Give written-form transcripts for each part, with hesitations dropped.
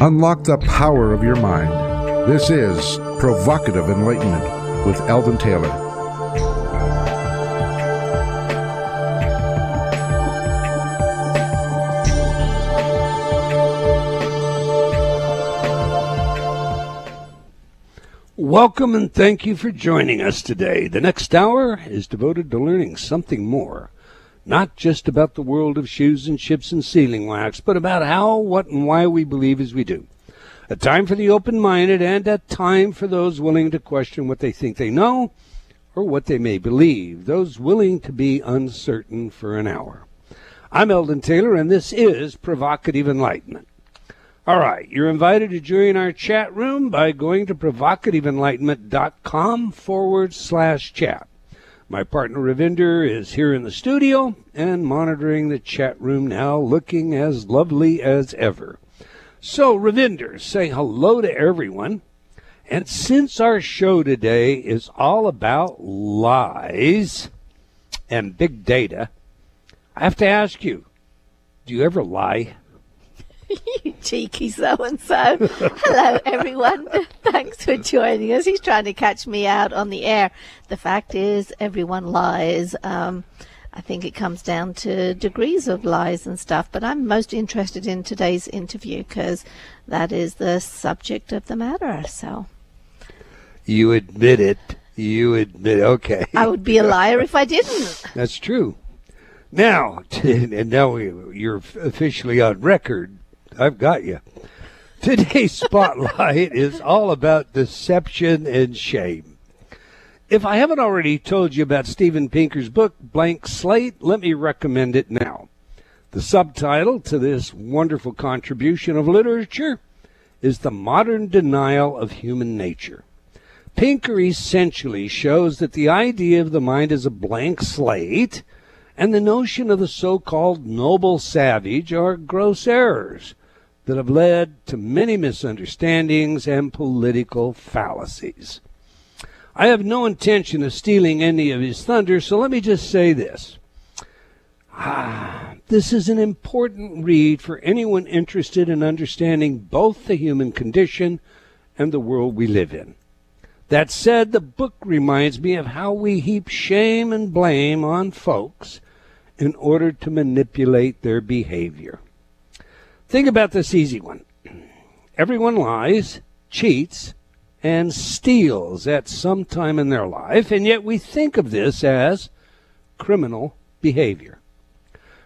Unlock the power of your mind. This is Provocative Enlightenment with Eldon Taylor. Welcome and thank you for joining us today. The next hour is devoted to learning something more. Not just about the world of shoes and ships and sealing wax, but about how, what, and why we believe as we do. A time for the open-minded and a time for those willing to question what they think they know or what they may believe. Those willing to be uncertain for an hour. I'm Eldon Taylor, and this is Provocative Enlightenment. All right, you're invited to join our chat room by going to provocativeenlightenment.com/chat. My partner Ravinder is here in the studio and monitoring the chat room now, looking as lovely as ever. So, Ravinder, say hello to everyone. And since our show today is all about lies and big data, I have to ask you, do you ever lie? You cheeky so-and-so. Hello, everyone. Thanks for joining us. He's trying to catch me out on the air. The fact is, everyone lies. I think it comes down to degrees of lies and stuff, but I'm most interested in today's interview because that is the subject of the matter. So, you admit it. Okay. I would be a liar if I didn't. That's true. Now, you're officially on record. I've got you. Today's spotlight is all about deception and shame. If I haven't already told you about Steven Pinker's book, Blank Slate, let me recommend it now. The subtitle to this wonderful contribution of literature is The Modern Denial of Human Nature. Pinker essentially shows that the idea of the mind as a blank slate and the notion of the so-called noble savage are gross errors that have led to many misunderstandings and political fallacies. I have no intention of stealing any of his thunder, so let me just say this. This is an important read for anyone interested in understanding both the human condition and the world we live in. That said, the book reminds me of how we heap shame and blame on folks in order to manipulate their behavior. Think about this easy one. Everyone lies, cheats, and steals at some time in their life, and yet we think of this as criminal behavior.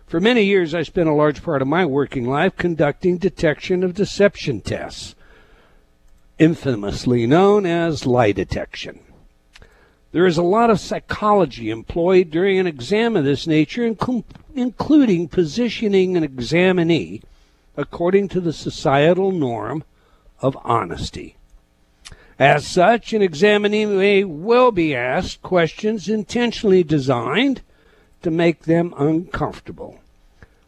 For many years, I spent a large part of my working life conducting detection of deception tests, infamously known as lie detection. There is a lot of psychology employed during an exam of this nature, including positioning an examinee according to the societal norm of honesty. As such, an examinee may well be asked questions intentionally designed to make them uncomfortable.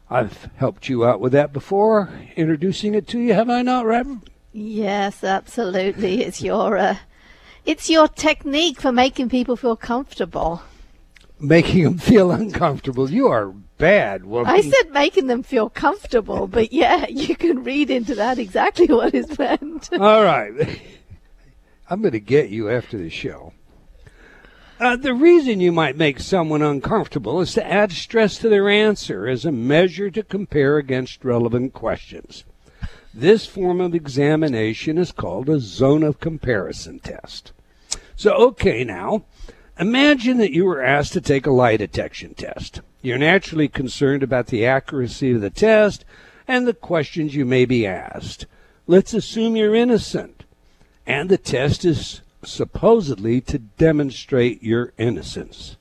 I've helped you out with that before, introducing it to you, have I not, Rev? Yes, absolutely. It's your technique for making people feel comfortable. Making them feel uncomfortable. You are bad woman. I said making them feel comfortable, but yeah, you can read into that exactly what is meant. All right. I'm going to get you after the show. The reason you might make someone uncomfortable is to add stress to their answer as a measure to compare against relevant questions. This form of examination is called a zone of comparison test. So, okay, now, imagine that you were asked to take a lie detection test. You're naturally concerned about the accuracy of the test and the questions you may be asked. Let's assume you're innocent, and the test is supposedly to demonstrate your innocence.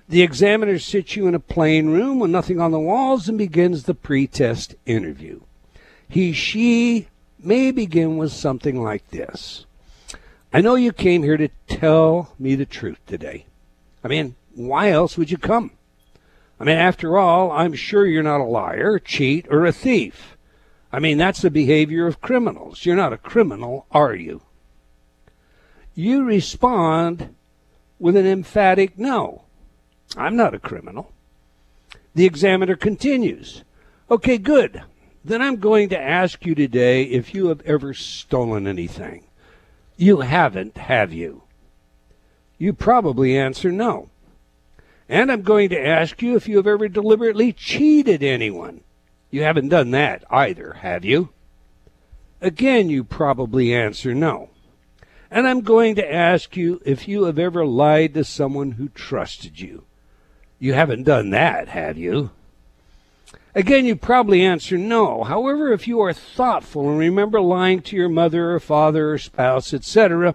The examiner sits you in a plain room with nothing on the walls and begins the pre-test interview. She may begin with something like this. I know you came here to tell me the truth today. I mean, why else would you come? I mean, after all, I'm sure you're not a liar, cheat, or a thief. I mean, that's the behavior of criminals. You're not a criminal, are you? You respond with an emphatic no. I'm not a criminal. The examiner continues. Okay, good. then I'm going to ask you today if you have ever stolen anything. You haven't, have you? You probably answer no. And I'm going to ask you if you have ever deliberately cheated anyone. You haven't done that either, have you? Again, you probably answer no. And I'm going to ask you if you have ever lied to someone who trusted you. You haven't done that, have you? Again, you probably answer no. However, if you are thoughtful and remember lying to your mother or father or spouse, etc.,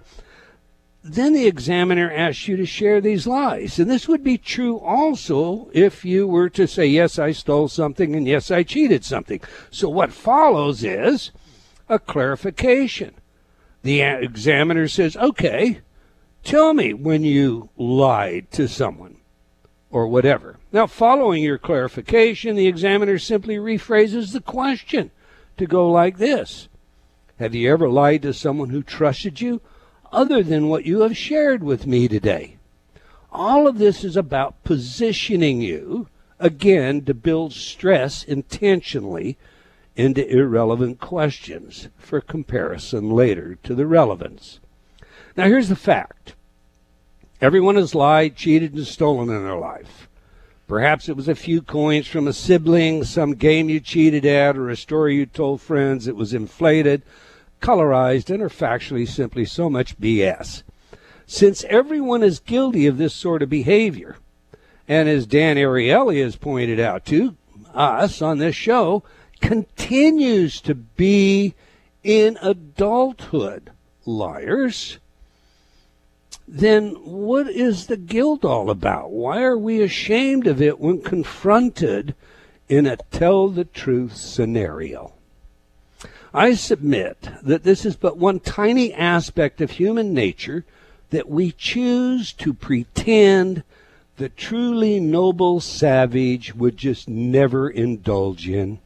then the examiner asks you to share these lies. And this would be true also if you were to say, yes, I stole something, and yes, I cheated something. So what follows is a clarification. The examiner says, okay, tell me when you lied to someone, or whatever. Now, following your clarification, the examiner simply rephrases the question to go like this. Have you ever lied to someone who trusted you other than what you have shared with me today? All of this is about positioning you, again, to build stress intentionally into irrelevant questions for comparison later to the relevance. Now, here's the fact. Everyone has lied, cheated, and stolen in their life. Perhaps it was a few coins from a sibling, some game you cheated at, or a story you told friends that was inflated, colorized, and are factually simply so much BS. Since everyone is guilty of this sort of behavior, and as Dan Ariely has pointed out to us on this show, continues to be in adulthood liars, then what is the guilt all about? Why are we ashamed of it when confronted in a tell-the-truth scenario? I submit that this is but one tiny aspect of human nature that we choose to pretend the truly noble savage would just never indulge in.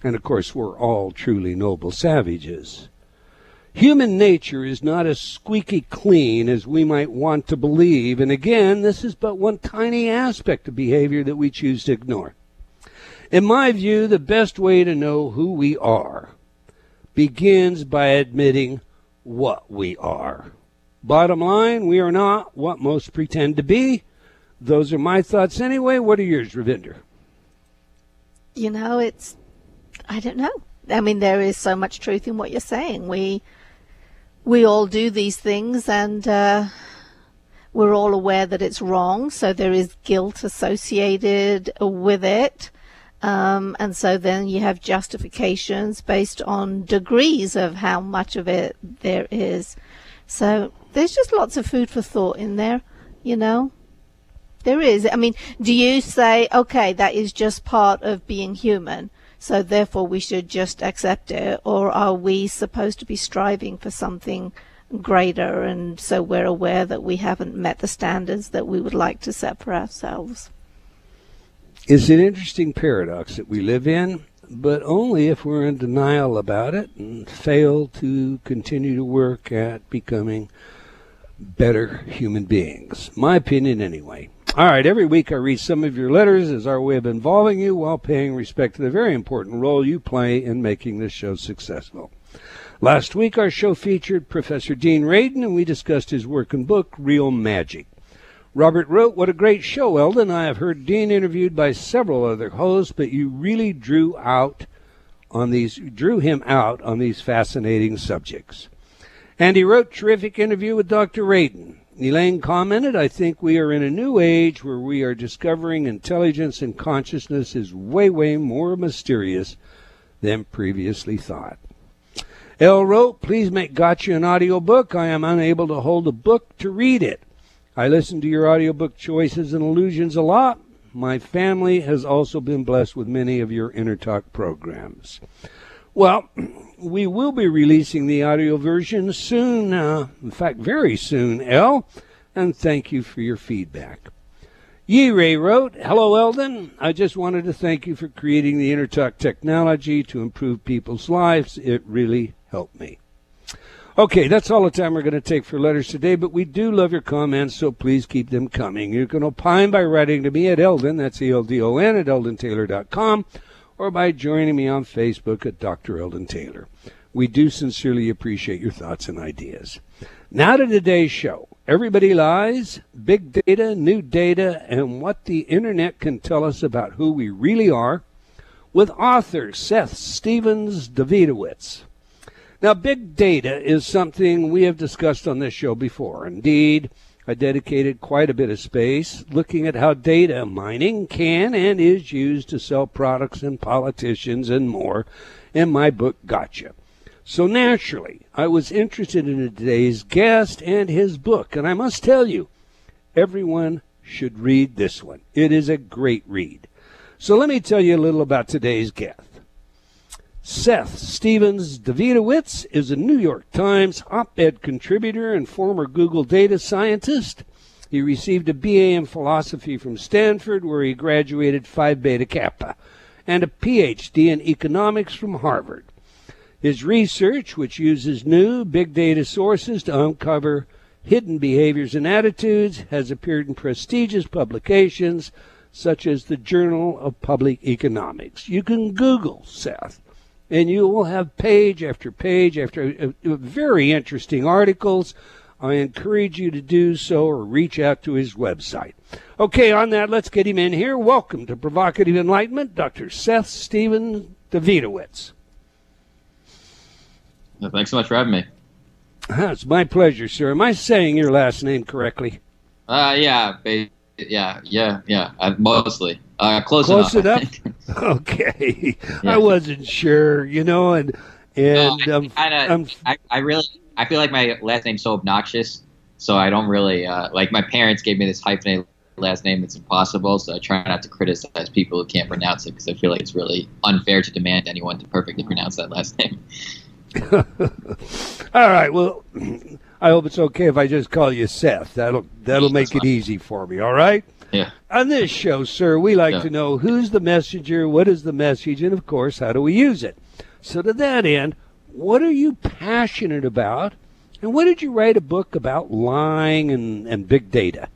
And, of course, we're all truly noble savages. Human nature is not as squeaky clean as we might want to believe. And again, this is but one tiny aspect of behavior that we choose to ignore. In my view, the best way to know who we are begins by admitting what we are. Bottom line, we are not what most pretend to be. Those are my thoughts anyway. What are yours, Ravinder? You know, I don't know. I mean, there is so much truth in what you're saying. We all do these things, and we're all aware that it's wrong, so there is guilt associated with it. And so then you have justifications based on degrees of how much of it there is. So there's just lots of food for thought in there, you know. There is. I mean, do you say, okay, that is just part of being human, so therefore we should just accept it? Or are we supposed to be striving for something greater, and so we're aware that we haven't met the standards that we would like to set for ourselves? It's an interesting paradox that we live in, but only if we're in denial about it and fail to continue to work at becoming better human beings. My opinion anyway. All right, every week I read some of your letters as our way of involving you while paying respect to the very important role you play in making this show successful. Last week our show featured Professor Dean Radin, and we discussed his work and book, Real Magic. Robert wrote, "What a great show, Eldon. I have heard Dean interviewed by several other hosts, but you really drew him out on these fascinating subjects." And he wrote, "Terrific interview with Dr. Radin." Elaine commented, "I think we are in a new age where we are discovering intelligence and consciousness is way, way more mysterious than previously thought." Elle wrote, "Please make Gotcha an audiobook. I am unable to hold a book to read it. I listen to your audiobook choices and allusions a lot. My family has also been blessed with many of your Inner Talk programs." Well, we will be releasing the audio version soon, in fact, very soon, Elle, and thank you for your feedback. Yi Ray wrote, "Hello, Eldon. I just wanted to thank you for creating the Inner Talk technology to improve people's lives. It really helped me." Okay, that's all the time we're going to take for letters today, but we do love your comments, so please keep them coming. You can opine by writing to me at Eldon, that's ELDON, at EldonTaylor.com, or by joining me on Facebook at Dr. Eldon Taylor. We do sincerely appreciate your thoughts and ideas. Now to today's show. Everybody lies, big data, new data, and what the internet can tell us about who we really are, with author Seth Stephens-Davidowitz. Now, big data is something we have discussed on this show before. Indeed, I dedicated quite a bit of space looking at how data mining can and is used to sell products and politicians and more in my book, Gotcha. So naturally, I was interested in today's guest and his book, and I must tell you, everyone should read this one. It is a great read. So let me tell you a little about today's guest. Seth Stephens-Davidowitz is a New York Times op-ed contributor and former Google data scientist. He received a BA in philosophy from Stanford, where he graduated Phi Beta Kappa, and a PhD in economics from Harvard. His research, which uses new big data sources to uncover hidden behaviors and attitudes, has appeared in prestigious publications such as the Journal of Public Economics. You can Google Seth, and you will have page after very interesting articles. I encourage you to do so or reach out to his website. Okay, on that, let's get him in here. Welcome to Provocative Enlightenment, Dr. Seth Stephens-Davidowitz. Well, thanks so much for having me. It's my pleasure, sir. Am I saying your last name correctly? Yeah, mostly. Close enough? Okay. Yeah. I wasn't sure, and I feel like my last name's so obnoxious, so I don't really like. My parents gave me this hyphenated last name that's impossible, so I try not to criticize people who can't pronounce it, because I feel like it's really unfair to demand anyone to perfectly pronounce that last name. All right. Well, I hope it's okay if I just call you Seth. That'll make it easy for me. All right. Yeah. On this show, sir, we like to know who's the messenger, what is the message, and of course, how do we use it? So to that end, what are you passionate about, and what did you write a book about lying and big data?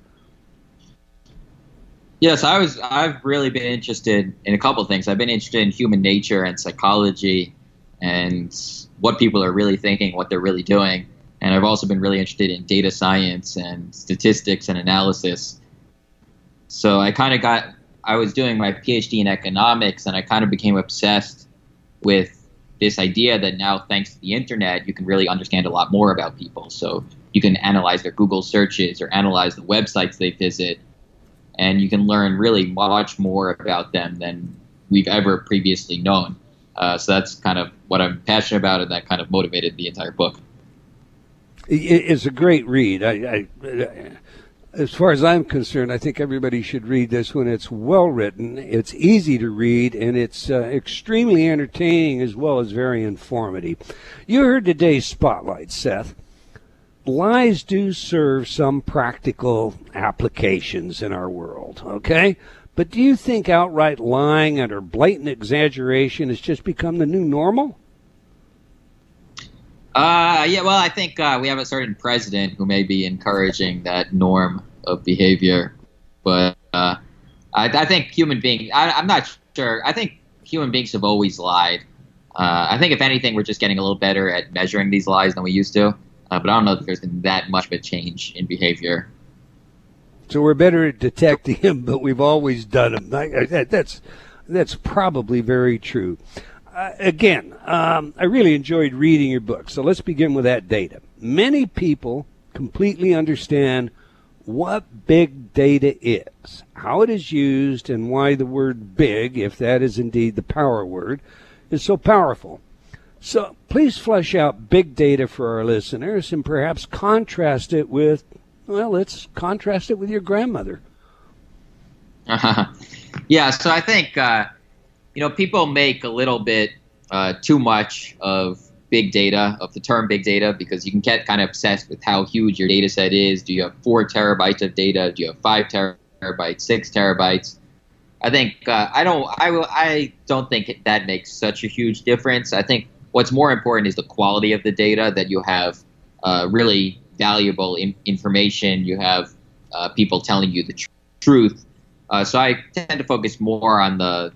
Yes, I've really been interested in a couple of things. I've been interested in human nature and psychology and what people are really thinking, what they're really doing. And I've also been really interested in data science and statistics and analysis. So I was doing my PhD in economics, and I kind of became obsessed with this idea that now, thanks to the internet, you can really understand a lot more about people. So you can analyze their Google searches or analyze the websites they visit, and you can learn really much more about them than we've ever previously known. So that's kind of what I'm passionate about, and that kind of motivated the entire book. It's a great read. As far as I'm concerned, I think everybody should read this one. It's well written, it's easy to read, and it's extremely entertaining as well as very informative. You heard today's spotlight, Seth. Lies do serve some practical applications in our world, okay? But do you think outright lying and or blatant exaggeration has just become the new normal? Yeah, well, I think we have a certain president who may be encouraging that norm of behavior. But I think human beings, I'm not sure. I think human beings have always lied. I think, if anything, we're just getting a little better at measuring these lies than we used to. But I don't know if there's been that much of a change in behavior. So we're better at detecting them, but we've always done them. That's probably very true. Again, I really enjoyed reading your book, so let's begin with that data. Many people completely understand what big data is, how it is used, and why the word big, if that is indeed the power word, is so powerful. So please flesh out big data for our listeners and perhaps contrast it with, well, let's contrast it with your grandmother. Yeah, so I think, people make a little bit too much of big data, of the term big data, because you can get kind of obsessed with how huge your data set is. Do you have 4 terabytes of data? Do you have 5 terabytes, 6 terabytes? I think I don't think that makes such a huge difference. I think what's more important is the quality of the data, that you have really valuable information. You have people telling you the truth. So I tend to focus more on the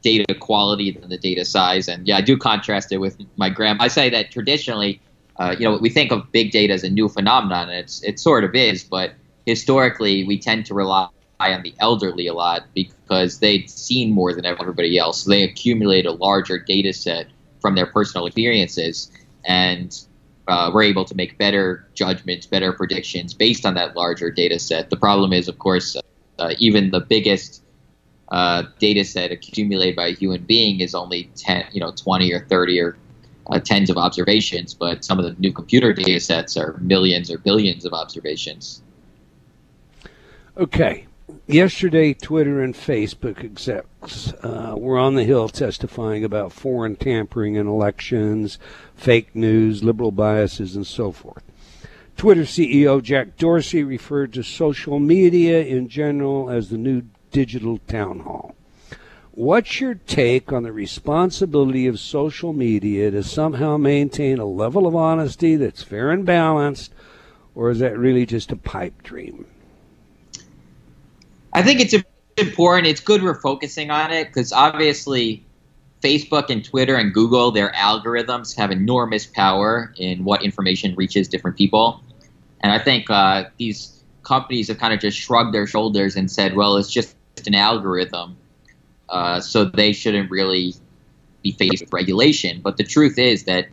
data quality than the data size. And yeah, I do contrast it with my grandma. I say that traditionally, we think of big data as a new phenomenon, and it sort of is, but historically we tend to rely on the elderly a lot because they'd seen more than everybody else. So they accumulate a larger data set from their personal experiences, and we're able to make better judgments, better predictions based on that larger data set. The problem is, of course, even the biggest data set accumulated by a human being is only 20 or 30 or tens of observations, but some of the new computer data sets are millions or billions of observations. Okay. Yesterday, Twitter and Facebook execs were on the Hill testifying about foreign tampering in elections, fake news, liberal biases, and so forth. Twitter CEO Jack Dorsey referred to social media in general as the new digital town hall. What's your take on the responsibility of social media to somehow maintain a level of honesty that's fair and balanced, or is that really just a pipe dream? I think it's important. It's good we're focusing on it because obviously Facebook and Twitter and Google, their algorithms have enormous power in what information reaches different people. And I think these companies have kind of just shrugged their shoulders and said, well, it's just an algorithm, so they shouldn't really be faced with regulation. But the truth is that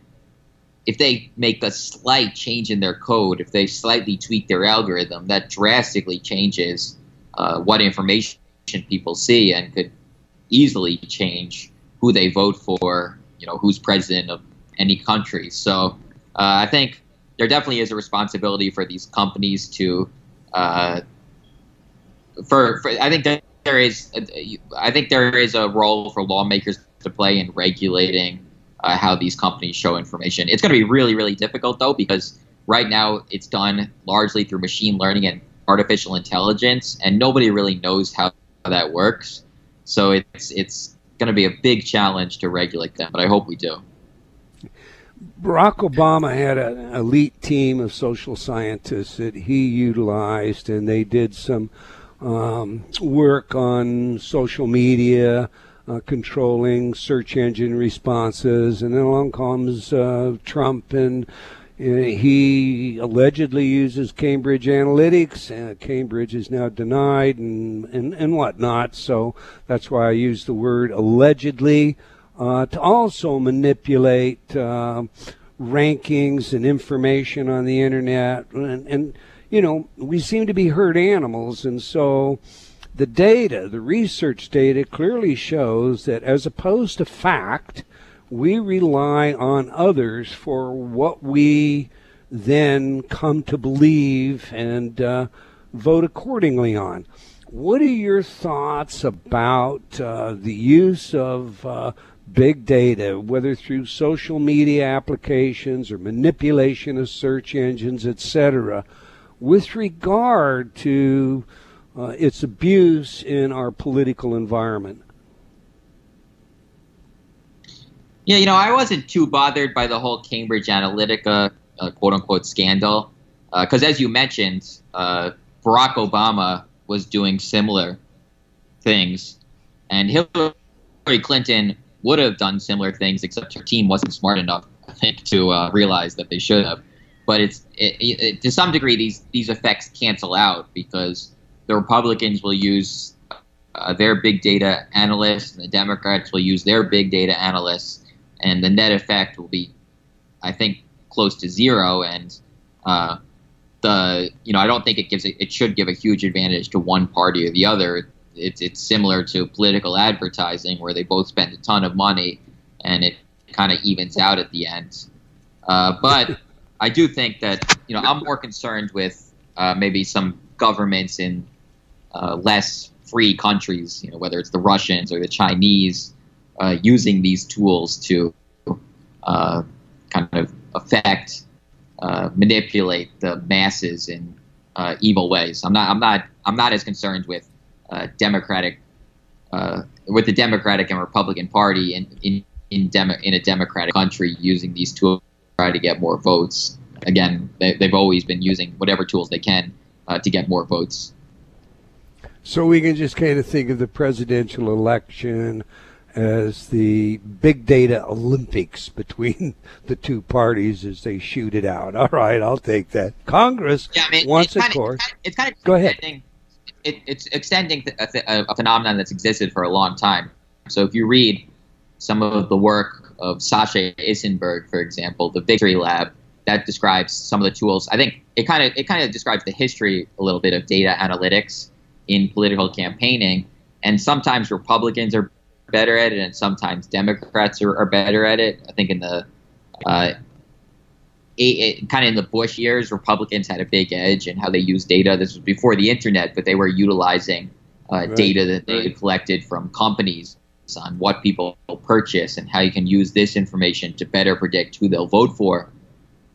if they make a slight change in their code, if they slightly tweak their algorithm, that drastically changes what information people see and could easily change who they vote for, who's president of any country. So I think there definitely is a responsibility for these companies to, I think there is a role for lawmakers to play in regulating how these companies show information. It's going to be really, really difficult though, because right now it's done largely through machine learning and artificial intelligence, and nobody really knows how that works. So it's going to be a big challenge to regulate them, but I hope we do. Barack Obama had an elite team of social scientists that he utilized, and they did some work on social media, controlling search engine responses, and then along comes Trump, and he allegedly uses Cambridge Analytics. Cambridge is now denied and whatnot, so that's why I use the word allegedly, to also manipulate rankings and information on the internet. And we seem to be herd animals, and so the data, the research data clearly shows that as opposed to fact, we rely on others for what we then come to believe and vote accordingly on. What are your thoughts about the use of big data, whether through social media applications or manipulation of search engines, etc., with regard to its abuse in our political environment? Yeah, I wasn't too bothered by the whole Cambridge Analytica quote-unquote scandal because, as you mentioned, Barack Obama was doing similar things, and Hillary Clinton would have done similar things, except her team wasn't smart enough, I think, to realize that they should have. But to some degree, these effects cancel out because the Republicans will use their big data analysts, and the Democrats will use their big data analysts, and the net effect will be, I think, close to zero. And I don't think it should give a huge advantage to one party or the other. It's similar to political advertising, where they both spend a ton of money, and it kind of evens out at the end. But I do think that I'm more concerned with maybe some governments in less free countries, whether it's the Russians or the Chinese, using these tools to kind of affect, manipulate the masses in evil ways. I'm not as concerned with the Democratic and Republican Party in a democratic country using these tools to try to get more votes. Again, they've always been using whatever tools they can to get more votes. So we can just kind of think of the presidential election as the big data Olympics between the two parties as they shoot it out. All right, I'll take that. Congress wants, of course. It's kind of go ahead. It's extending a phenomenon that's existed for a long time. So if you read some of the work of Sasha Issenberg, for example, the Victory Lab, that describes some of the tools. I think it kind of describes the history a little bit of data analytics in political campaigning, and sometimes Republicans are better at it, and sometimes Democrats are better at it. I think in the kind of in the Bush years, Republicans had a big edge in how they used data. This was before the internet, but they were utilizing data that they had collected from companies on what people purchase and how you can use this information to better predict who they'll vote for.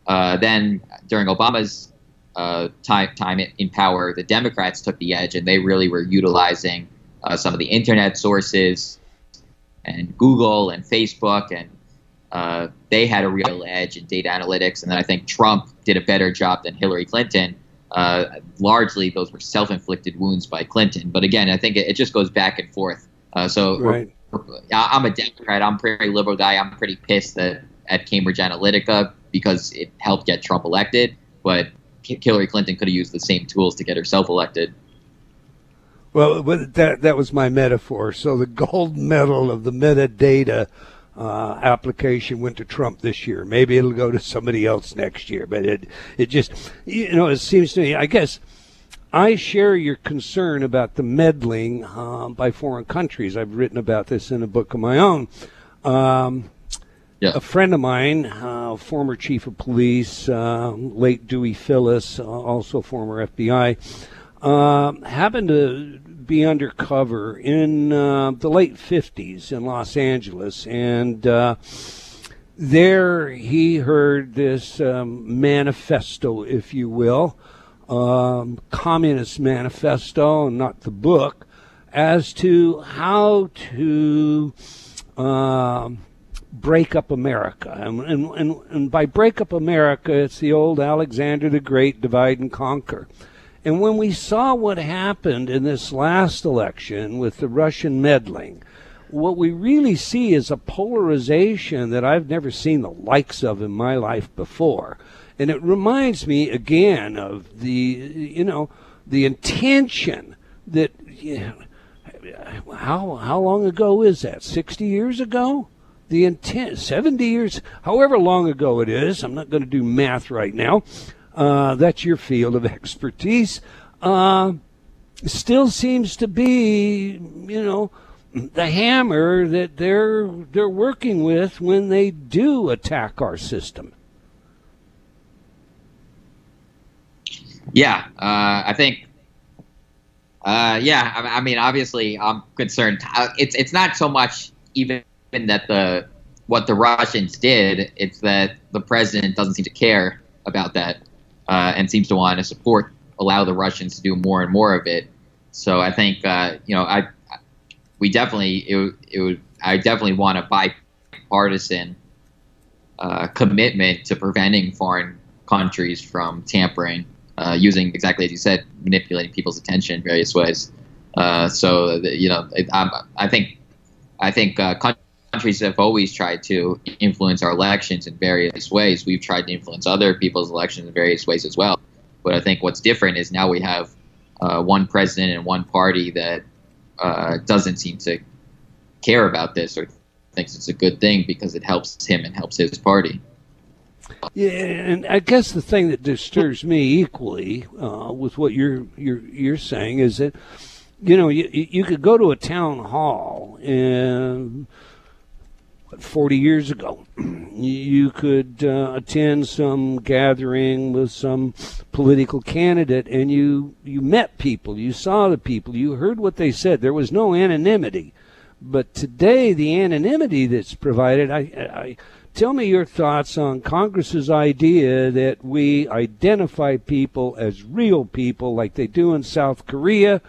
Then during Obama's time in power, the Democrats took the edge, and they really were utilizing some of the internet sources and Google and Facebook, and they had a real edge in data analytics. And then I think Trump did a better job than Hillary Clinton. Largely, those were self-inflicted wounds by Clinton. But again, I think it just goes back and forth. Right. I'm a Democrat. I'm a pretty liberal guy. I'm pretty pissed at Cambridge Analytica because it helped get Trump elected. But Hillary Clinton could have used the same tools to get herself elected. Well, that was my metaphor. So the gold medal of the metadata application went to Trump this year. Maybe it'll go to somebody else next year. But it just, it seems to me, I guess, I share your concern about the meddling by foreign countries. I've written about this in a book of my own. A friend of mine, former chief of police, late Dewey Phyllis, also former FBI, happened to be undercover in the late 50s in Los Angeles. And there he heard this manifesto, if you will, Communist Manifesto, not the book, as to how to break up America. And by break up America, it's the old Alexander the Great, divide and conquer. And when we saw what happened in this last election with the Russian meddling, what we really see is a polarization that I've never seen the likes of in my life before. And it reminds me again of the intention that, how long ago is that? 60 years ago? The intent, 70 years, however long ago it is. I'm not going to do math right now. That's your field of expertise. Still seems to be, the hammer that they're working with when they do attack our system. Yeah, I think. I mean, obviously, I'm concerned. It's not so much even that what the Russians did. It's that the president doesn't seem to care about that, and seems to want to allow the Russians to do more and more of it. So I think I definitely want a bipartisan commitment to preventing foreign countries from tampering. Using, exactly as you said, manipulating people's attention in various ways. I think countries have always tried to influence our elections in various ways. We've tried to influence other people's elections in various ways as well. But I think what's different is now we have one president and one party that doesn't seem to care about this or thinks it's a good thing because it helps him and helps his party. Yeah, and I guess the thing that disturbs me equally with what you're saying is that, you could go to a town hall and 40 years ago, you could attend some gathering with some political candidate, and you met people, you saw the people, you heard what they said. There was no anonymity. But today, the anonymity that's provided, I tell me your thoughts on Congress's idea that we identify people as real people like they do in South Korea,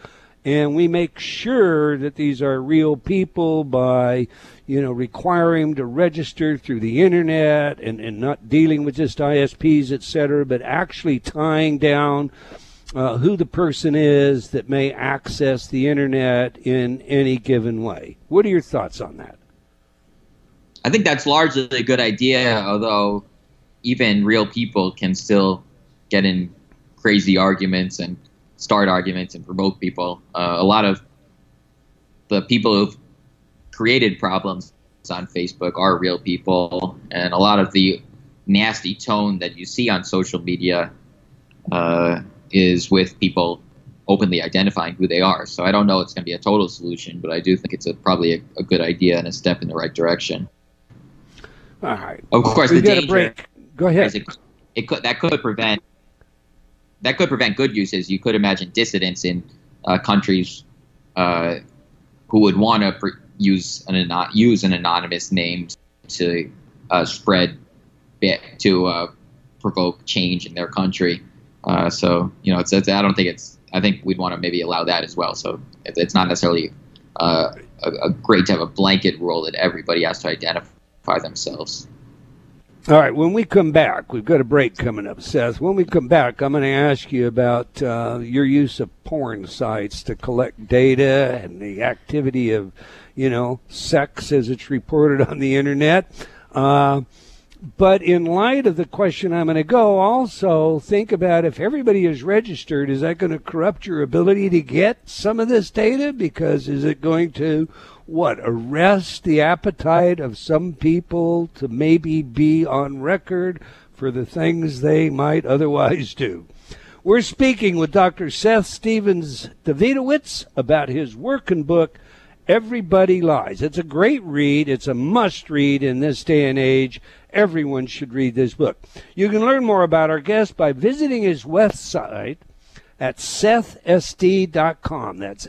and we make sure that these are real people by, requiring them to register through the internet and not dealing with just ISPs, et cetera, but actually tying down who the person is that may access the internet in any given way. What are your thoughts on that? I think that's largely a good idea, although even real people can still get in crazy arguments and start arguments and provoke people. A lot of the people who've created problems on Facebook are real people, and a lot of the nasty tone that you see on social media is with people openly identifying who they are. So I don't know it's going to be a total solution, but I do think it's probably a good idea and a step in the right direction. All right. Of course, We've the got danger. a break. Go ahead. That could prevent good uses. You could imagine dissidents in countries who would want to use an anonymous name to provoke change in their country. So I think we'd want to maybe allow that as well. So it's not necessarily great to have a blanket rule that everybody has to identify themselves. All right, when we come back, we've got a break coming up, Seth. When we come back, I'm going to ask you about your use of porn sites to collect data and the activity of, sex as it's reported on the internet. But in light of the question I'm going to go, also think about if everybody is registered, is that going to corrupt your ability to get some of this data? Because is it going to arrest the appetite of some people to maybe be on record for the things they might otherwise do? We're speaking with Dr. Seth Stephens-Davidowitz about his work and book, Everybody Lies. It's a great read. It's a must read in this day and age. Everyone should read this book. You can learn more about our guest by visiting his website at SethSD.com. That's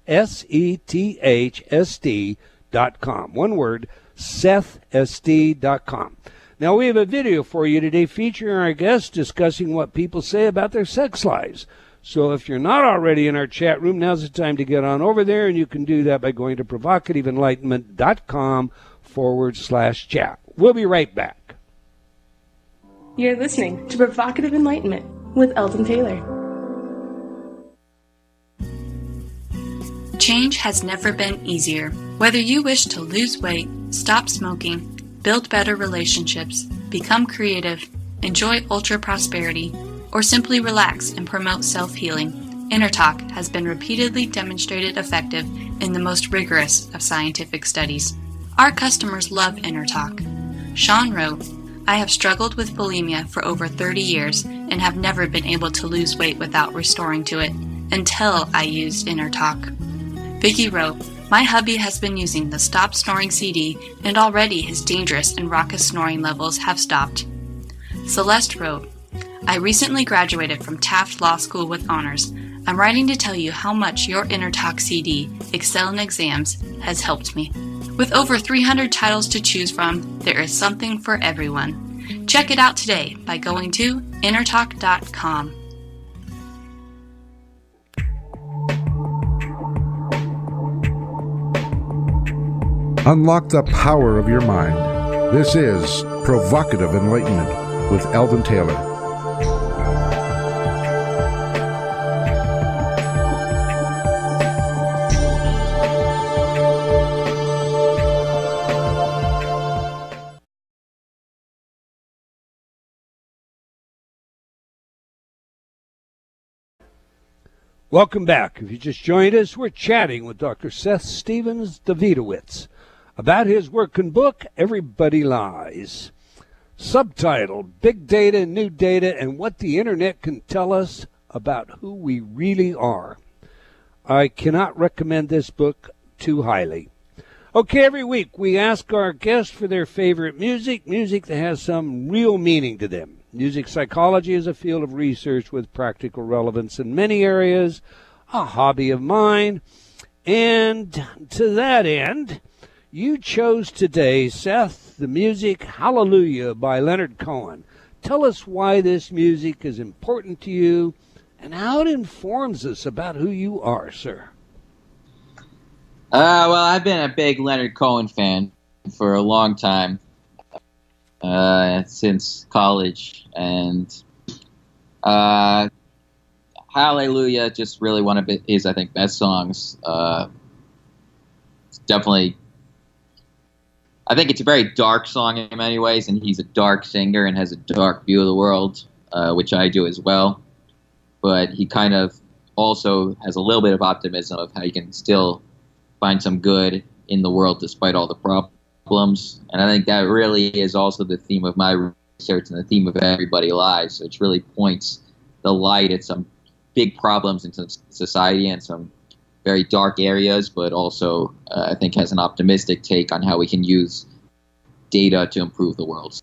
SETHSD.com. One word, SethSD.com. Now, we have a video for you today featuring our guests discussing what people say about their sex lives. So if you're not already in our chat room, now's the time to get on over there, and you can do that by going to provocativeenlightenment.com/chat. We'll be right back. You're listening to Provocative Enlightenment with Eldon Taylor. Change has never been easier. Whether you wish to lose weight, stop smoking, build better relationships, become creative, enjoy ultra prosperity, or simply relax and promote self-healing, InnerTalk has been repeatedly demonstrated effective in the most rigorous of scientific studies. Our customers love InnerTalk. Sean wrote, "I have struggled with bulimia for over 30 years and have never been able to lose weight without restoring to it, until I used InnerTalk." Vicky wrote, "My hubby has been using the Stop Snoring CD and already his dangerous and raucous snoring levels have stopped." Celeste wrote, "I recently graduated from Taft Law School with honors. I'm writing to tell you how much your InnerTalk CD, Excel in Exams, has helped me. With over 300 titles to choose from, there is something for everyone. Check it out today by going to innertalk.com. Unlock the power of your mind. This is Provocative Enlightenment with Eldon Taylor. Welcome back. If you just joined us, we're chatting with Dr. Seth Stephens-Davidowitz about his work and book, Everybody Lies. Subtitled, Big Data, New Data, and What the Internet Can Tell Us About Who We Really Are. I cannot recommend this book too highly. Okay, every week we ask our guests for their favorite music that has some real meaning to them. Music psychology is a field of research with practical relevance in many areas, a hobby of mine. And to that end, you chose today, Seth, the music Hallelujah by Leonard Cohen. Tell us why this music is important to you and how it informs us about who you are, sir. Well, I've been a big Leonard Cohen fan for a long time. Since college, and Hallelujah, just really one of his, I think, best songs. It's definitely, I think it's a very dark song in many ways, and he's a dark singer and has a dark view of the world, which I do as well. But he kind of also has a little bit of optimism of how you can still find some good in the world despite all the problems. And I think that really is also the theme of my research and the theme of Everybody Lies, which really points the light at some big problems in society and some very dark areas, but also I think has an optimistic take on how we can use data to improve the world.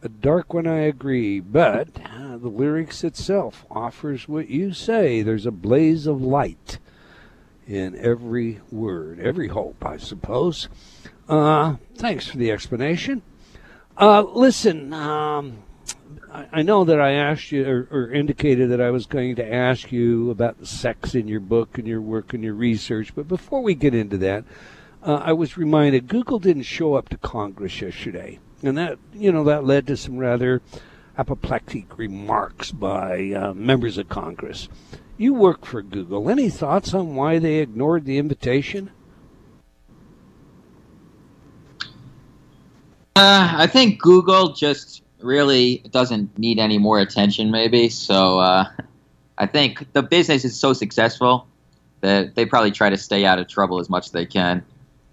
A dark one, I agree, but the lyrics itself offers what you say. There's a blaze of light in every word, every hope, I suppose. Thanks for the explanation. Listen, I know that I asked you or indicated that I was going to ask you about the sex in your book and your work and your research, but before we get into that, I was reminded Google didn't show up to Congress yesterday, and that led to some rather apoplectic remarks by members of Congress. You work for Google. Any thoughts on why they ignored the invitation? I think Google just really doesn't need any more attention, maybe. So I think the business is so successful that they probably try to stay out of trouble as much as they can.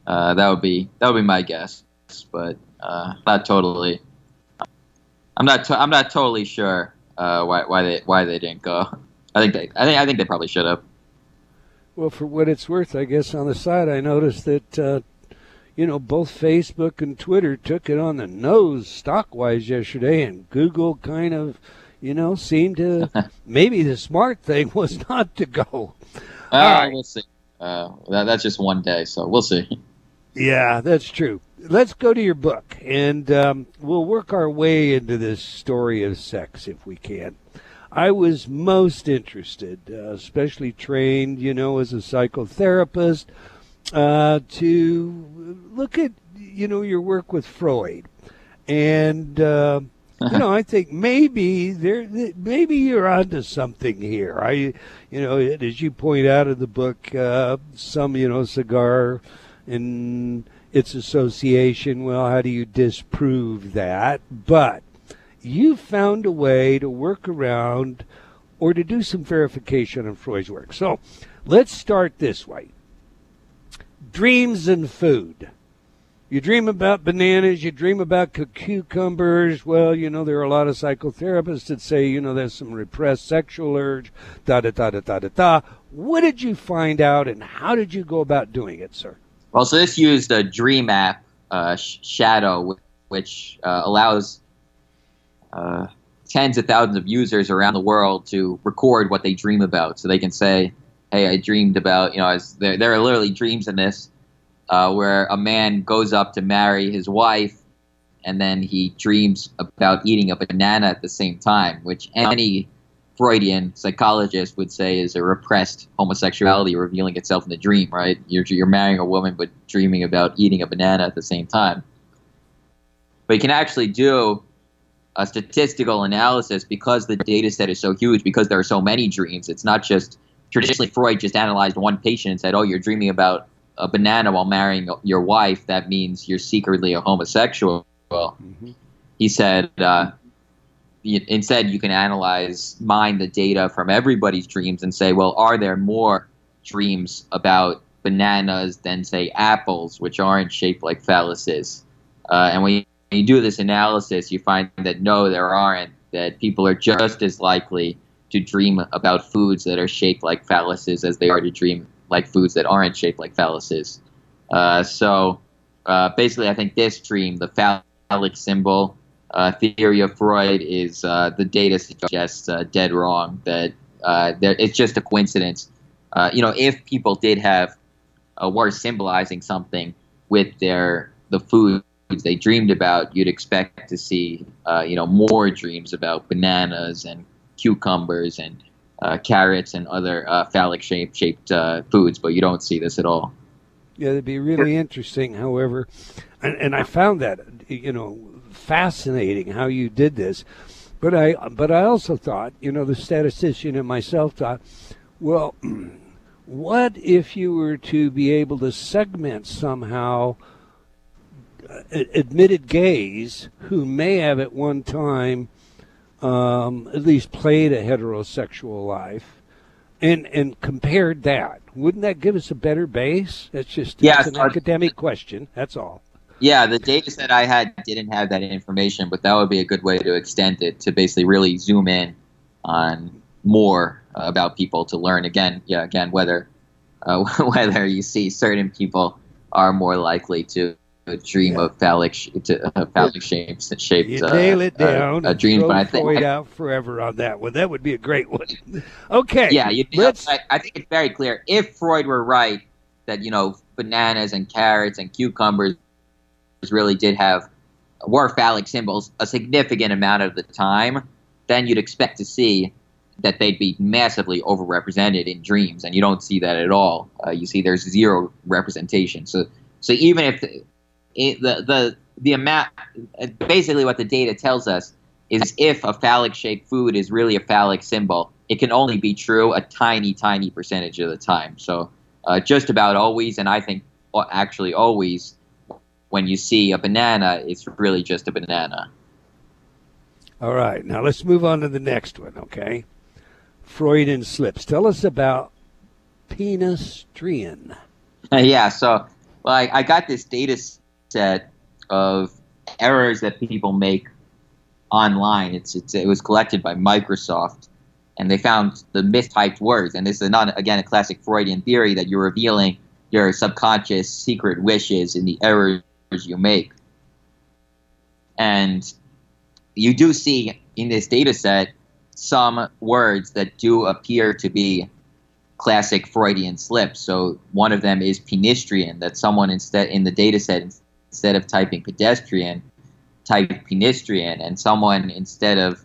That would be my guess, but not totally. I'm not totally sure why they didn't go. I think they probably should have. Well, for what it's worth, I guess on the side I noticed that both Facebook and Twitter took it on the nose stock-wise yesterday, and Google kind of, seemed to, maybe the smart thing was not to go. We'll see. That's just one day, so we'll see. Yeah, that's true. Let's go to your book, and we'll work our way into this story of sex if we can. I was most interested, especially trained, as a psychotherapist, to look at, your work with Freud. And, I think maybe you're onto something here. As you point out in the book, some, cigar and its association, well, how do you disprove that? But you found a way to work around or to do some verification on Freud's work. So let's start this way. Dreams and food. You dream about bananas, you dream about cucumbers. Well, there are a lot of psychotherapists that say, there's some repressed sexual urge, da-da-da-da-da-da-da. What did you find out, and how did you go about doing it, sir? Well, so this used a dream app, Shadow, which allows tens of thousands of users around the world to record what they dream about. So they can say, hey, I dreamed about, there are literally dreams in this where a man goes up to marry his wife, and then he dreams about eating a banana at the same time, which any Freudian psychologist would say is a repressed homosexuality revealing itself in the dream, right? You're marrying a woman but dreaming about eating a banana at the same time. But you can actually do a statistical analysis because the data set is so huge, because there are so many dreams. It's not just, traditionally Freud just analyzed one patient and said, oh, you're dreaming about a banana while marrying your wife. That means you're secretly a homosexual. Mm-hmm. He said, instead you can mine the data from everybody's dreams and say, well, are there more dreams about bananas than, say, apples, which aren't shaped like phalluses? And when you do this analysis, you find that no, there aren't, that people are just as likely to dream about foods that are shaped like phalluses as they are to dream like foods that aren't shaped like phalluses. So basically, I think this dream, the phallic symbol theory of Freud, is the data suggests dead wrong, that it's just a coincidence. If people did have were symbolizing something with the foods they dreamed about, you'd expect to see more dreams about bananas and cucumbers and carrots and other phallic shaped foods, but you don't see this at all. Yeah, it'd be really interesting, however, and I found that, fascinating how you did this. But I also thought, the statistician in myself thought, well, what if you were to be able to segment somehow admitted gays who may have at one time at least played a heterosexual life and compared that? Wouldn't that give us a better base? That's just an academic question. That's all. Yeah, the data set I had didn't have that information, but that would be a good way to extend it to basically really zoom in on more about people to learn again whether you see certain people are more likely to dream of phallic shapes you nail it down. Dreams, but I think Freud out forever on that one. That would be a great one. Okay. Yeah, I think it's very clear. If Freud were right that bananas and carrots and cucumbers really were phallic symbols a significant amount of the time, then you'd expect to see that they'd be massively overrepresented in dreams, and you don't see that at all. You see there's zero representation. So even if the amount, basically what the data tells us is if a phallic-shaped food is really a phallic symbol, it can only be true a tiny, tiny percentage of the time. So just about always, and I think actually always, when you see a banana, it's really just a banana. All right. Now let's move on to the next one, okay? Freudian slips. Tell us about penistrian. Yeah, so I got this data set of errors that people make online. It was collected by Microsoft, and they found the mistyped words. And this is again a classic Freudian theory that you're revealing your subconscious secret wishes in the errors you make. And you do see in this data set some words that do appear to be classic Freudian slips. So one of them is penistrian, that someone in the data set, instead of typing pedestrian, typed penistrian, and someone instead of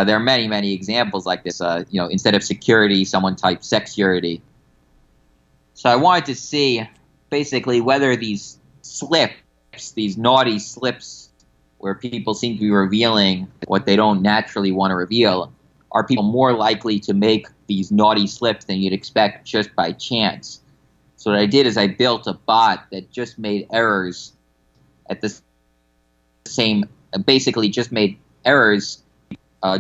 there are many, many examples like this. Instead of security, someone typed sexurity. So I wanted to see basically whether these slips, these naughty slips where people seem to be revealing what they don't naturally want to reveal, are people more likely to make these naughty slips than you'd expect just by chance. So what I did is I built a bot that just made errors at the same, basically just made errors,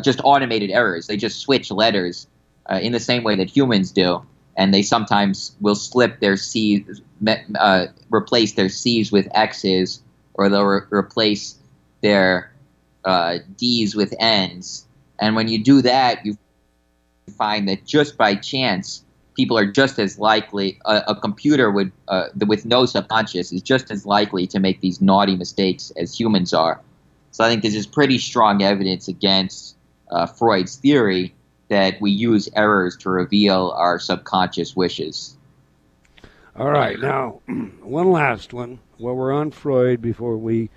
just automated errors. They just switch letters in the same way that humans do. And they sometimes will slip their C's, replace their C's with X's, or they'll replace their D's with N's. And when you do that, you find that just by chance, people are just as likely, a computer would, with no subconscious, is just as likely to make these naughty mistakes as humans are. So I think this is pretty strong evidence against Freud's theory that we use errors to reveal our subconscious wishes. All right, now, one last one while we're on Freud before we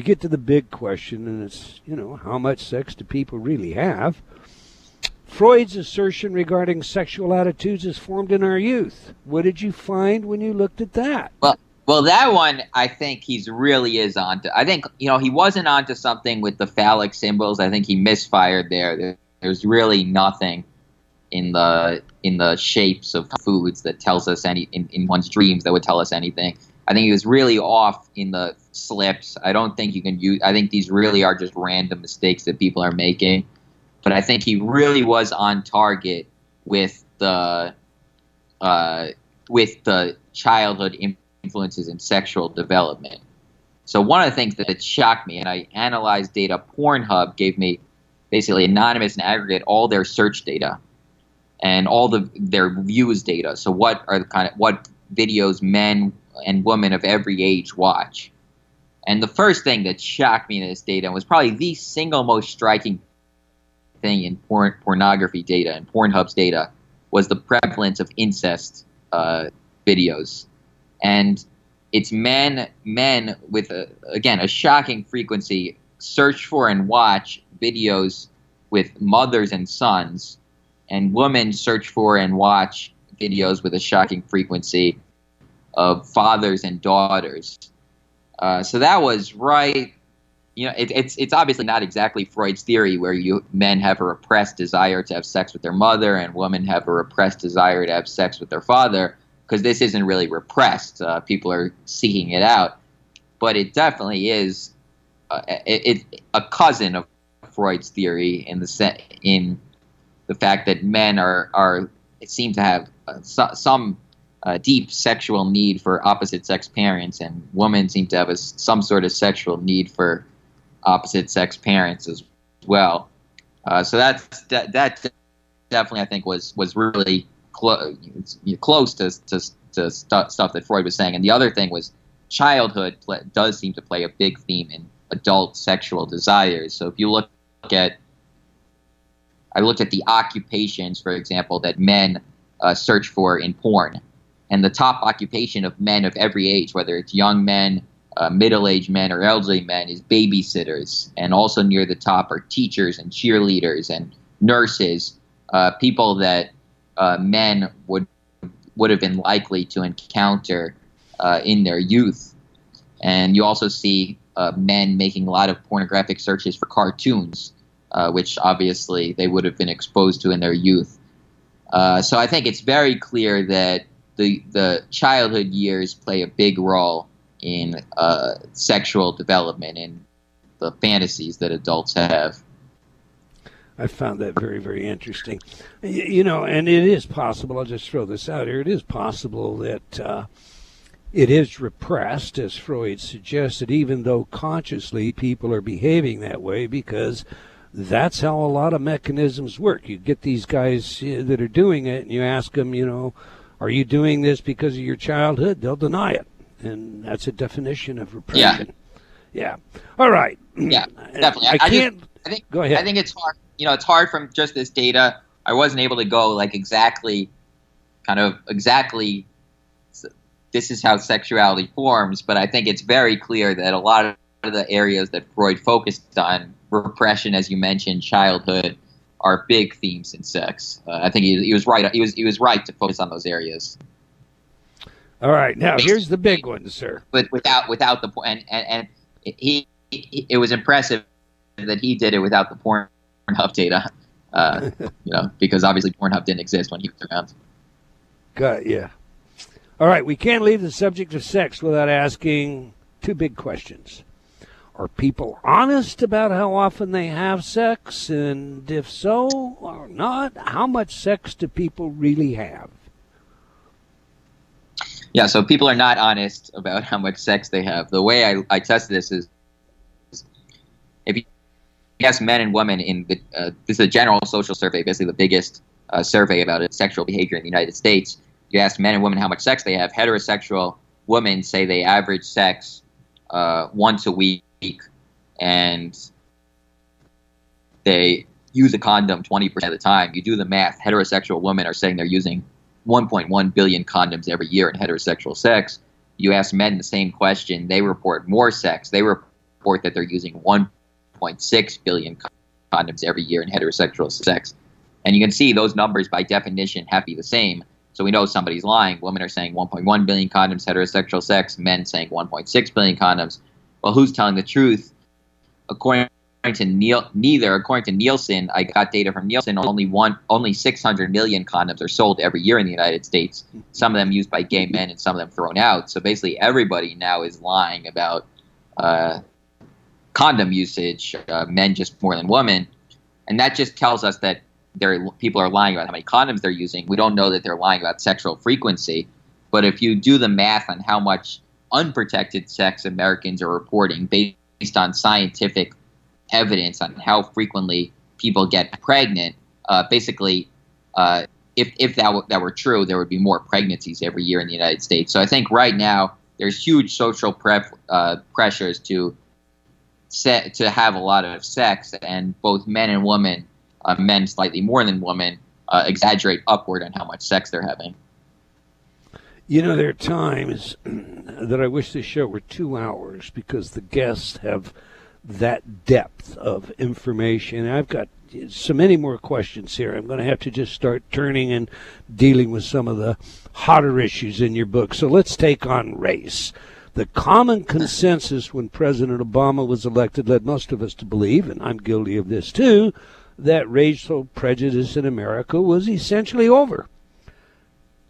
get to the big question, and it's, how much sex do people really have? Freud's assertion regarding sexual attitudes is formed in our youth. What did you find when you looked at that? Well, that one, I think he really is onto. I think, he wasn't onto something with the phallic symbols. I think he misfired there. There's really nothing in the shapes of foods that tells us in one's dreams that would tell us anything. I think he was really off in the slips. I don't think you can use. I think these really are just random mistakes that people are making. But I think he really was on target with the childhood influences in sexual development. So one of the things that shocked me, and I analyzed data. Pornhub gave me basically anonymous and aggregate all their search data and all their views data. So what videos men and women of every age watch. And the first thing that shocked me in this data was probably the single most striking thing in pornography data and Pornhub's data was the prevalence of incest videos. And it's men with, a shocking frequency search for and watch videos with mothers and sons, and women search for and watch videos with a shocking frequency of fathers and daughters. So that was right, it's obviously not exactly Freud's theory where men have a repressed desire to have sex with their mother and women have a repressed desire to have sex with their father, because this isn't really repressed. People are seeking it out. But it definitely is a cousin of Freud's theory in the fact that men seem to have some deep sexual need for opposite sex parents, and women seem to have some sort of sexual need for opposite sex parents as well. So that definitely, I think, was really close to stuff that Freud was saying. And the other thing was childhood does seem to play a big theme in adult sexual desires. So if you look at, I looked at the occupations, for example, that men search for in porn. And the top occupation of men of every age, whether it's young men, middle-aged men, or elderly men, is babysitters. And also near the top are teachers and cheerleaders and nurses, people that men would have been likely to encounter in their youth. And you also see men making a lot of pornographic searches for cartoons, which obviously they would have been exposed to in their youth. So I think it's very clear that the childhood years play a big role in sexual development and the fantasies that adults have. I found that very, very interesting. And it is possible, I'll just throw this out here, it is possible that it is repressed, as Freud suggested, even though consciously people are behaving that way, because that's how a lot of mechanisms work. You get these guys that are doing it, and you ask them, are you doing this because of your childhood? They'll deny it. And that's a definition of repression. Yeah. All right. Yeah, definitely. I think, go ahead. I think it's hard. It's hard from just this data. I wasn't able to go exactly this is how sexuality forms, but I think it's very clear that a lot of the areas that Freud focused on, repression, as you mentioned, childhood, are big themes in sex. I think he was right. He was right to focus on those areas. All right, now here's the big one, sir. But without the point, and it was impressive that he did it without the Pornhub data, because obviously Pornhub didn't exist when he was around. Got yeah. All right, we can't leave the subject of sex without asking two big questions. Are people honest about how often they have sex? And if so or not, how much sex do people really have? Yeah, so people are not honest about how much sex they have. The way I tested this is if you ask men and women this is a general social survey, basically the biggest survey about sexual behavior in the United States. You ask men and women how much sex they have. Heterosexual women say they average sex once a week, and they use a condom 20% of the time. You do the math. Heterosexual women are saying they're using 1.1 billion condoms every year in heterosexual sex. You ask men the same question, they report more sex. They report that they're using 1.6 billion condoms every year in heterosexual sex. And you can see those numbers by definition have to be the same. So we know somebody's lying. Women are saying 1.1 billion condoms, heterosexual sex. Men saying 1.6 billion condoms. Well, who's telling the truth? According to Nielsen, I got data from Nielsen. Only 600 million condoms are sold every year in the United States. Some of them used by gay men, and some of them thrown out. So basically, everybody now is lying about condom usage. Men just more than women, and that just tells us that people are lying about how many condoms they're using. We don't know that they're lying about sexual frequency. But if you do the math on how much unprotected sex Americans are reporting based on scientific evidence on how frequently people get pregnant, basically, if that were true, there would be more pregnancies every year in the United States. So I think right now there's huge social pressures to have a lot of sex, and both men and women, men slightly more than women, exaggerate upward on how much sex they're having. There are times that I wish this show were 2 hours because the guests have that depth of information. I've got so many more questions here. I'm going to have to just start turning and dealing with some of the hotter issues in your book. So let's take on race. The common consensus when President Obama was elected led most of us to believe, and I'm guilty of this too, that racial prejudice in America was essentially over.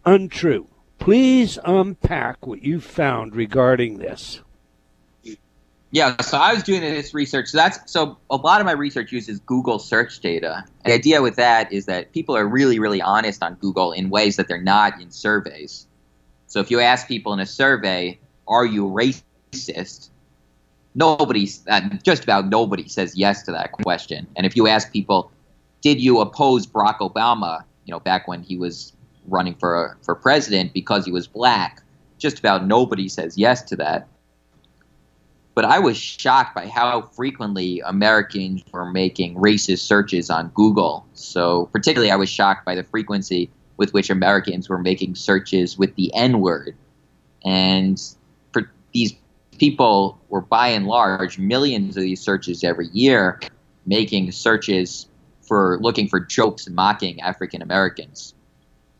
Untrue. Please unpack what you found regarding this. Yeah, so I was doing this research. So a lot of my research uses Google search data. The idea with that is that people are really, really honest on Google in ways that they're not in surveys. So if you ask people in a survey, are you racist? Just about nobody says yes to that question. And if you ask people, did you oppose Barack Obama, back when he was running for president because he was black, just about nobody says yes to that. But I was shocked by how frequently Americans were making racist searches on Google. So particularly I was shocked by the frequency with which Americans were making searches with the N-word. And these people were, by and large, millions of these searches every year, making searches for looking for jokes and mocking African Americans.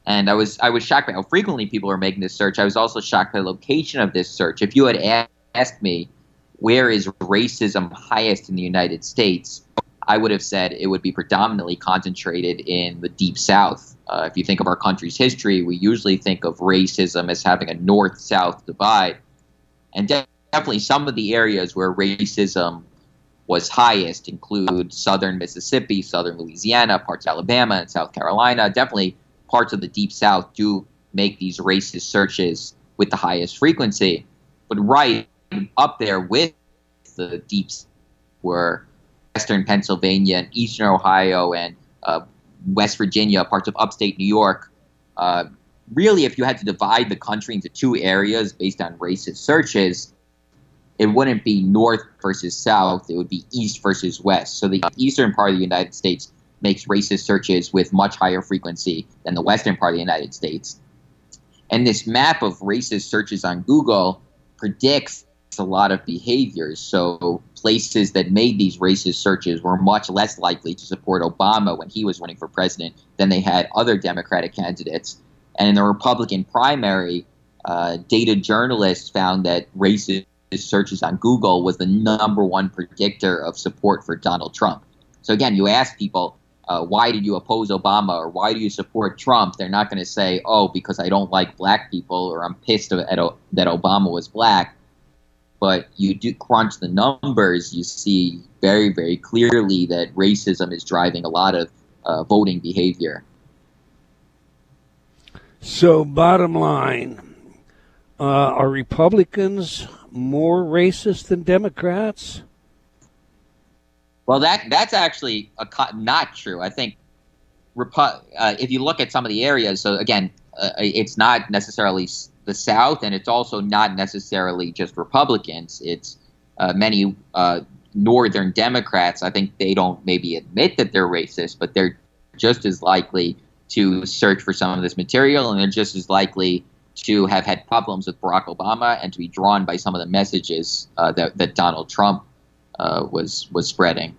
And I was shocked by how frequently people were making this search. I was also shocked by the location of this search. If you had asked me, where is racism highest in the United States, I would have said it would be predominantly concentrated in the Deep South. If you think of our country's history, we usually think of racism as having a north-south divide. And definitely some of the areas where racism was highest include southern Mississippi, southern Louisiana, parts of Alabama and South Carolina. Definitely parts of the Deep South do make these racist searches with the highest frequency. But right up there with the Deep South were western Pennsylvania and eastern Ohio and West Virginia, parts of upstate New York. Really, if you had to divide the country into two areas based on racist searches, it wouldn't be north versus south. It would be east versus west. So the eastern part of the United States makes racist searches with much higher frequency than the western part of the United States. And this map of racist searches on Google predicts a lot of behaviors. So places that made these racist searches were much less likely to support Obama when he was running for president than they had other Democratic candidates. And in the Republican primary, data journalists found that racist searches on Google was the number one predictor of support for Donald Trump. So again, you ask people, why did you oppose Obama or why do you support Trump? They're not going to say, oh, because I don't like black people or I'm pissed that Obama was black. But you do crunch the numbers, you see very, very clearly that racism is driving a lot of voting behavior. So bottom line, are Republicans more racist than Democrats? Well, that's actually not true. I think if you look at some of the areas, so again, it's not necessarily the South, and it's also not necessarily just Republicans. It's many northern Democrats. I think they don't maybe admit that they're racist, but they're just as likely to search for some of this material, and they're just as likely to have had problems with Barack Obama and to be drawn by some of the messages that Donald Trump was spreading.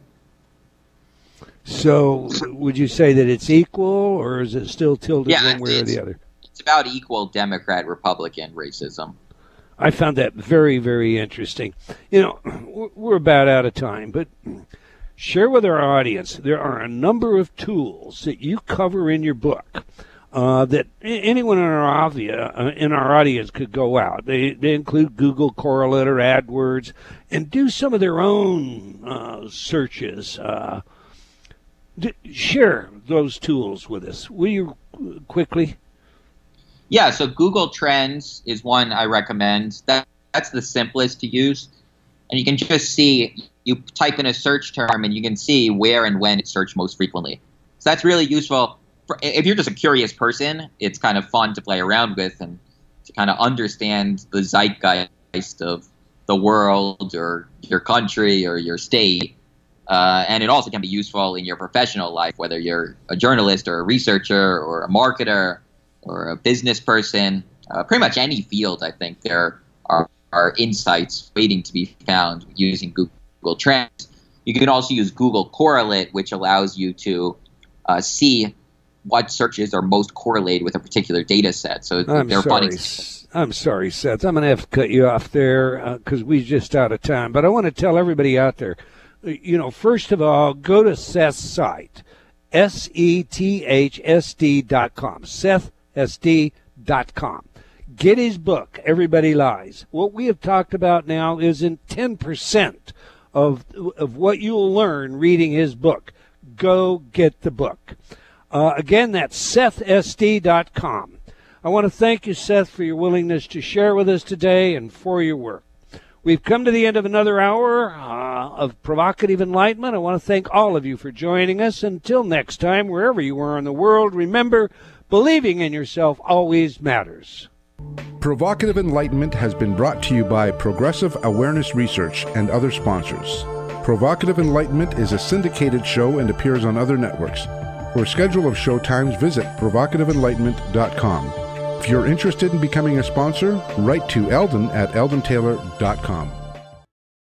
So would you say that it's equal, or is it still tilted one way or the other? It's about equal Democrat-Republican racism. I found that very, very interesting. We're about out of time, but share with our audience, there are a number of tools that you cover in your book that anyone in our audience could go out. They include Google Correlate or AdWords and do some of their own searches. Share those tools with us, will you, quickly? Yeah, so Google Trends is one I recommend. That's the simplest to use. And you can just see, you type in a search term and you can see where and when it's searched most frequently. So that's really useful. If you're just a curious person, it's kind of fun to play around with and to kind of understand the zeitgeist of the world or your country or your state. And it also can be useful in your professional life, whether you're a journalist or a researcher or a marketer or a business person. Pretty much any field, I think there are insights waiting to be found using Google Trends. You can also use Google Correlate, which allows you to see what searches are most correlated with a particular data set. So I'm sorry, Seth. I'm going to have to cut you off there because we're just out of time. But I want to tell everybody out there, first of all, go to Seth's site, SETHSD.com, SethSD.com. Get his book, Everybody Lies. What we have talked about now isn't 10% of what you'll learn reading his book. Go get the book. Again, that's SethSD.com. I want to thank you, Seth, for your willingness to share with us today and for your work. We've come to the end of another hour of Provocative Enlightenment. I want to thank all of you for joining us. Until next time, wherever you are in the world, remember, believing in yourself always matters. Provocative Enlightenment has been brought to you by Progressive Awareness Research and other sponsors. Provocative Enlightenment is a syndicated show and appears on other networks. For a schedule of show times, visit provocativeenlightenment.com. If you're interested in becoming a sponsor, write to Eldon at eldontaylor.com.